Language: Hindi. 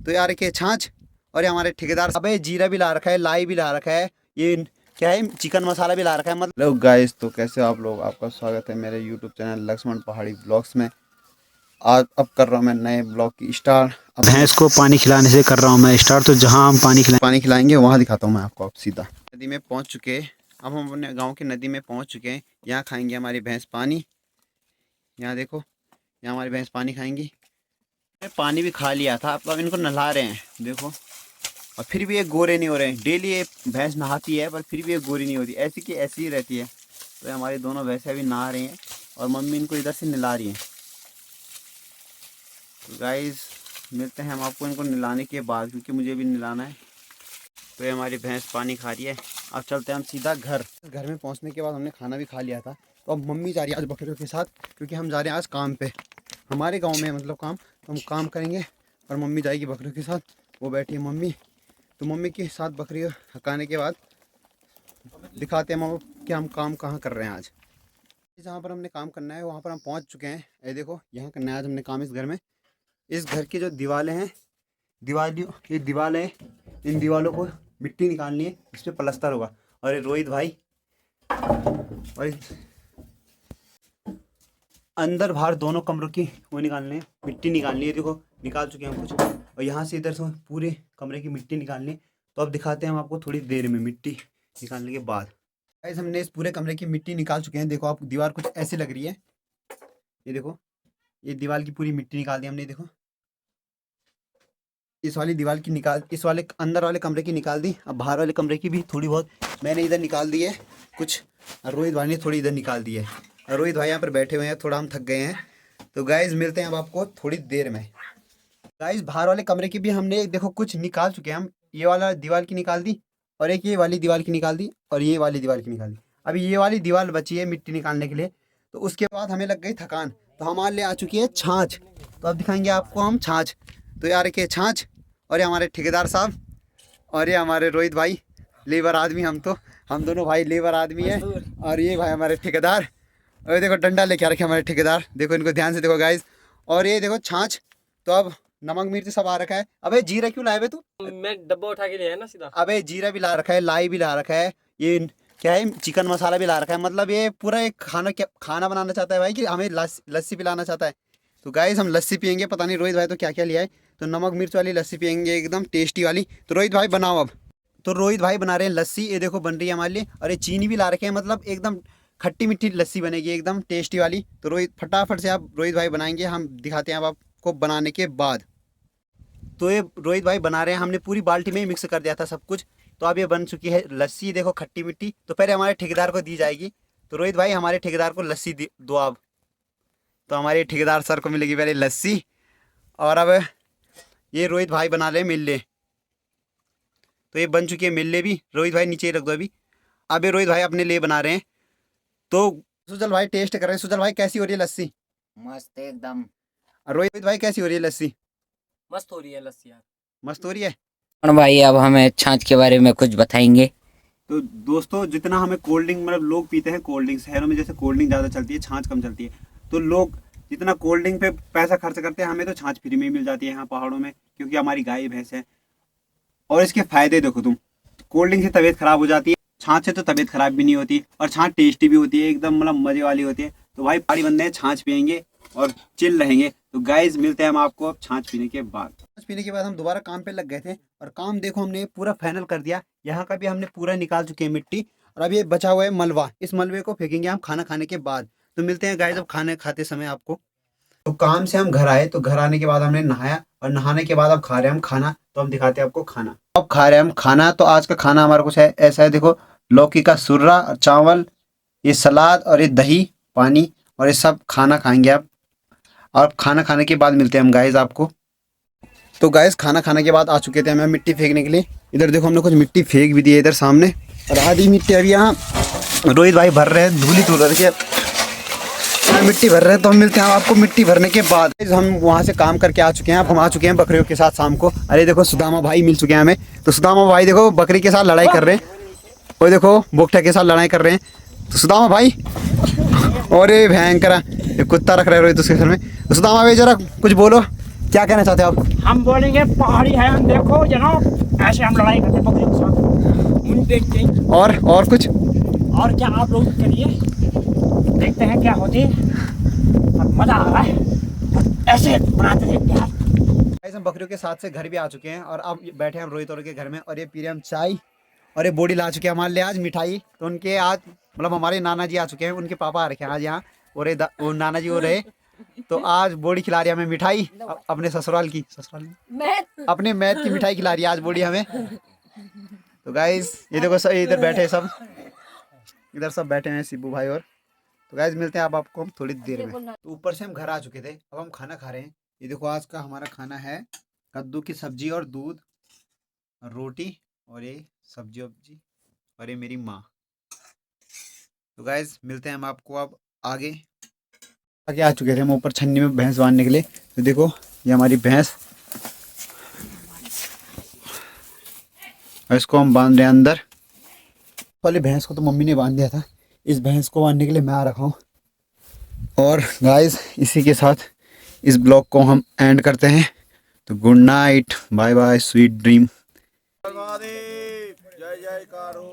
तो यार के छाछ और ये हमारे ठेकेदार अबे जीरा भी ला रखा है, लाई भी ला रखा है, ये क्या है चिकन मसाला भी ला रखा है। मतलब हेलो गाइस, तो कैसे हो आप लोग। आपका स्वागत है मेरे यूट्यूब चैनल लक्ष्मण पहाड़ी ब्लॉग्स में। आज अब कर रहा हूँ मैं नए ब्लॉग की स्टार्ट। भैंस को पानी खिलाने से कर रहा हूँ मैं स्टार्ट। तो जहाँ हम पानी खिलाएंगे वहाँ दिखाता हूँ मैं आपको। अब सीधा नदी में पहुँच चुके हैं। अब हम अपने गाँव की नदी में पहुँच चुके हैं। यहाँ खाएंगे हमारी भैंस पानी। यहाँ देखो, यहाँ हमारी भैंस पानी खाएंगी। पानी भी खा लिया था, अब इनको नहला रहे हैं देखो। और फिर भी ये गोरे नहीं हो रहे हैं। डेली ये भैंस नहाती है पर फिर भी ये गोरी नहीं होती, ऐसी की ऐसी ही रहती है। तो हमारी दोनों भैंसें अभी नहा रही हैं और मम्मी इनको इधर से नहला रही हैं। तो गाइस मिलते हैं हम आपको इनको नहलाने के बाद, क्योंकि मुझे भी नहलाना है। तो ये हमारी भैंस पानी खा रही है। अब चलते हैं हम सीधा घर। घर में पहुंचने के बाद हमने खाना भी खा लिया था। तो अब मम्मी जा रही है आज बकरियों के साथ, क्योंकि हम जा रहे हैं आज काम पे। हमारे गाँव में मतलब काम, तो हम काम करेंगे और मम्मी जाएगी बकरियों के साथ। वो बैठी है मम्मी। तो मम्मी के साथ बकरी हकाने के बाद दिखाते हैं हम कि हम काम कहाँ कर रहे हैं आज। जहाँ पर हमने काम करना है वहाँ पर हम पहुँच चुके हैं। ये देखो, यहाँ करना है आज हमने काम इस घर में। इस घर की जो दीवारें हैं, ये दीवार है, इन दीवारों को मिट्टी निकालनी है, इस पर प्लास्टर होगा। और ये रोहित भाई और अंदर बाहर दोनों कमरों की वो निकालनी है, मिट्टी निकालनी है। देखो निकाल चुके हैं हम कुछ, और यहाँ से इधर से पूरे कमरे की मिट्टी निकालनी है। तो अब दिखाते हैं हम आपको थोड़ी देर में मिट्टी निकालने के बाद। गाइस हमने इस पूरे कमरे की मिट्टी निकाल चुके हैं। देखो आप, दीवार कुछ ऐसी लग रही है। ये देखो, ये दीवार की पूरी मिट्टी निकाल दी हमने। देखो इस वाली दीवार की निकाल, इस वाले अंदर वाले कमरे की निकाल दी। अब बाहर वाले कमरे की भी थोड़ी बहुत मैंने इधर निकाल दी है कुछ, और रोहित भाई ने थोड़ी इधर निकाल दी है। और रोहित भाई यहाँ पर बैठे हुए हैं, थोड़ा हम थक गए हैं। तो गाइस मिलते हैं अब आपको थोड़ी देर में। गाइस बाहर वाले कमरे की भी हमने देखो कुछ निकाल चुके हैं हम। ये वाला दीवार की निकाल दी, और एक ये वाली दीवार की निकाल दी, और ये वाली दीवार की निकाल दी। अभी ये वाली दीवार बची है मिट्टी निकालने के लिए। तो उसके बाद हमें लग गई थकान, तो हमारे लिए आ चुकी है छाछ। तो अब दिखाएंगे आपको हम छाछ। तो यार के छाछ और ये हमारे ठेकेदार साहब और ये हमारे रोहित भाई लेबर आदमी। हम दोनों भाई लेबर आदमी हैं। और ये भाई हमारे ठेकेदार, और ये देखो डंडा लेके आ रखे हमारे ठेकेदार। देखो इनको ध्यान से देखो गाइस। और ये देखो छाछ। तो अब नमक मिर्च सब आ रखा है। अबे जीरा क्यों लाए बे तू? मैं डब्बा उठा के लिया है ना सीधा। अबे जीरा भी ला रखा है, लाई भी ला रखा है, ये क्या है चिकन मसाला भी ला रखा है। मतलब ये पूरा एक खाना बनाना चाहता है भाई, कि हमें लस्सी पिलाना चाहता है। तो गाइस हम लस्सी पियेंगे। पता नहीं रोहित भाई तो क्या क्या लिया है। तो नमक मिर्च वाली लस्सी पियेंगे, एकदम टेस्टी वाली। तो रोहित भाई बनाओ अब। तो रोहित भाई बना रहे हैं लस्सी। ये देखो बन रही है हमारे लिए। और ये चीनी भी ला रखे हैं, मतलब एकदम खट्टी मीठी लस्सी बनेगी, एकदम टेस्टी वाली। तो रोहित फटाफट से आप रोहित भाई बनाएंगे, हम दिखाते हैं अब आपको बनाने के बाद। तो ये रोहित भाई बना रहे हैं, हमने पूरी बाल्टी में ही मिक्स कर दिया था सब कुछ। तो अब ये बन चुकी है लस्सी, देखो खट्टी मिट्टी। तो पहले हमारे ठेकेदार को दी जाएगी। तो रोहित भाई हमारे ठेकेदार को लस्सी दो आप। तो हमारे ठेकेदार सर को मिलेगी पहले लस्सी। और अब ये रोहित भाई बना रहे हैं मिल्ले। तो ये बन चुकी है मिल्ले भी। रोहित भाई नीचे ही रख दो अभी। अब ये रोहित भाई अपने लिए बना रहे हैं। तो सुजल भाई टेस्ट कर रहे हैं। सुजल भाई कैसी हो रही है लस्सी? मस्त एकदम। और रोहित भाई कैसी हो रही है लस्सी? मस्त हो रही है लस्सी यार। मस्त हो रही है। और भाई अब हमें छाछ के बारे में कुछ बताएंगे। तो दोस्तों, जितना हमें कोल्ड ड्रिंक, मतलब लोग पीते हैं कोल्ड ड्रिंक, शहरों में जैसे कोल्ड ड्रिंक ज़्यादा चलती है, छाछ कम चलती है। तो लोग जितना कोल्ड ड्रिंक पे पैसा खर्च करते हैं, हमें तो छाछ फ्री में ही मिल जाती है यहाँ पहाड़ों में, क्योंकि हमारी गाय भैंस है। और इसके फायदे देखो तुम, कोल्ड ड्रिंक से तबीयत खराब हो जाती है, छाछ से तो तबीयत खराब भी नहीं होती। और छाछ टेस्टी भी होती है, एकदम मतलब मजे वाली होती है। तो भाई पहाड़ी बंदे हैं, छाछ पियेंगे और चिल रहेंगे। तो गाइज मिलते हैं हम आपको अब छाछ पीने के बाद। छाछ पीने के बाद हम दोबारा काम पे लग गए थे, और काम देखो हमने पूरा फाइनल कर दिया। यहाँ का भी हमने पूरा निकाल चुके हैं मिट्टी। और अब ये बचा हुआ है मलबा, इस मलबे को फेंकेंगे हम खाना खाने के बाद। तो मिलते हैं गाइज अब खाने खाते समय आपको। तो काम से हम घर आए, तो घर आने के बाद हमने नहाया, और नहाने के बाद अब खा रहे हैं हम खाना। तो हम दिखाते हैं आपको खाना। अब खा रहे हैं हम खाना। तो आज का खाना हमारा कुछ है ऐसा है, देखो लौकी का सुर्रा, चावल, ये सलाद, और ये दही, पानी, और ये सब खाना खाएंगे आप। और खाना खाने के बाद मिलते हैं हम गाइज आपको। तो गाइज खाना खाने के बाद आ चुके थे हमें मिट्टी फेंकने के लिए। इधर देखो हमने कुछ मिट्टी फेंक भी दी है इधर सामने, और आधी मिट्टी अभी यहाँ रोहित भाई भर रहे हैं, धूली तूल रहे हैं, मिट्टी भर रहे हैं। तो हम मिलते हैं आपको मिट्टी भरने के बाद। हम वहाँ से काम करके आ चुके हैं। अब हम आ चुके हैं बकरियों के साथ शाम को। अरे देखो सुदामा भाई मिल चुके हैं हमें। तो सुदामा भाई देखो बकरी के साथ लड़ाई कर रहे हैं, और देखो बोकटा के साथ लड़ाई कर रहे हैं। तो सुदामा भाई, और ये भयंकर कुत्ता रख रहे हो तो उसके घर में। तो सुदामा भाई जरा कुछ बोलो, क्या कहना चाहते हो आप? हम बोलेंगे पहाड़ी है, देखो जनाब ऐसे हम लड़ाई करते बकरियों के साथ, मुझे देखते हैं। और कुछ? और क्या आप लोग करिए, देखते हैं क्या होती है, अब मजा आ रहा है, ऐसे बनाते देखते हैं। गाइस हम बकरियों के साथ से घर भी आ चुके हैं और अब बैठे हैं हम रोहित और के घर में, और ये पी रहे हम चाय, और ये बोडी ला चुके हैं हमारे लिए आज मिठाई। तो उनके आज मतलब हमारे नाना जी आ चुके हैं, उनके पापा आ रखे हैं आज यहाँ, और ये वो नाना जी हो रहे, तो आज बोडी खिला रही है हमें मिठाई, अपने ससुराल की, अपने मैथ की मिठाई खिला रही है आज बोडी हमें। तो गाइस ये देखो सब इधर बैठे हैं, सब इधर सब बैठे हैं शिबू भाई। और तो गाइस मिलते हैं आपको हम थोड़ी देर में। तो ऊपर से हम घर आ चुके थे, अब हम खाना खा रहे हैं। ये देखो आज का हमारा खाना है कद्दू की सब्जी और दूध और रोटी, और ये सब्जी वब्जी, और ये मेरी माँ। तो गाइस मिलते हैं हम आपको अब आगे आ चुके थे हम ऊपर छन्नी में भैंस बांधने के लिए। तो देखो ये हमारी भैंस, और इसको हम बांध रहे हैं अंदर। पहले भैंस को तो मम्मी ने बांध दिया था, इस भैंस को बांधने के लिए मैं आ रखा हूँ। और गाइस इसी के साथ इस ब्लॉग को हम एंड करते हैं। तो good night, bye bye, sweet dream. जय जयकारो।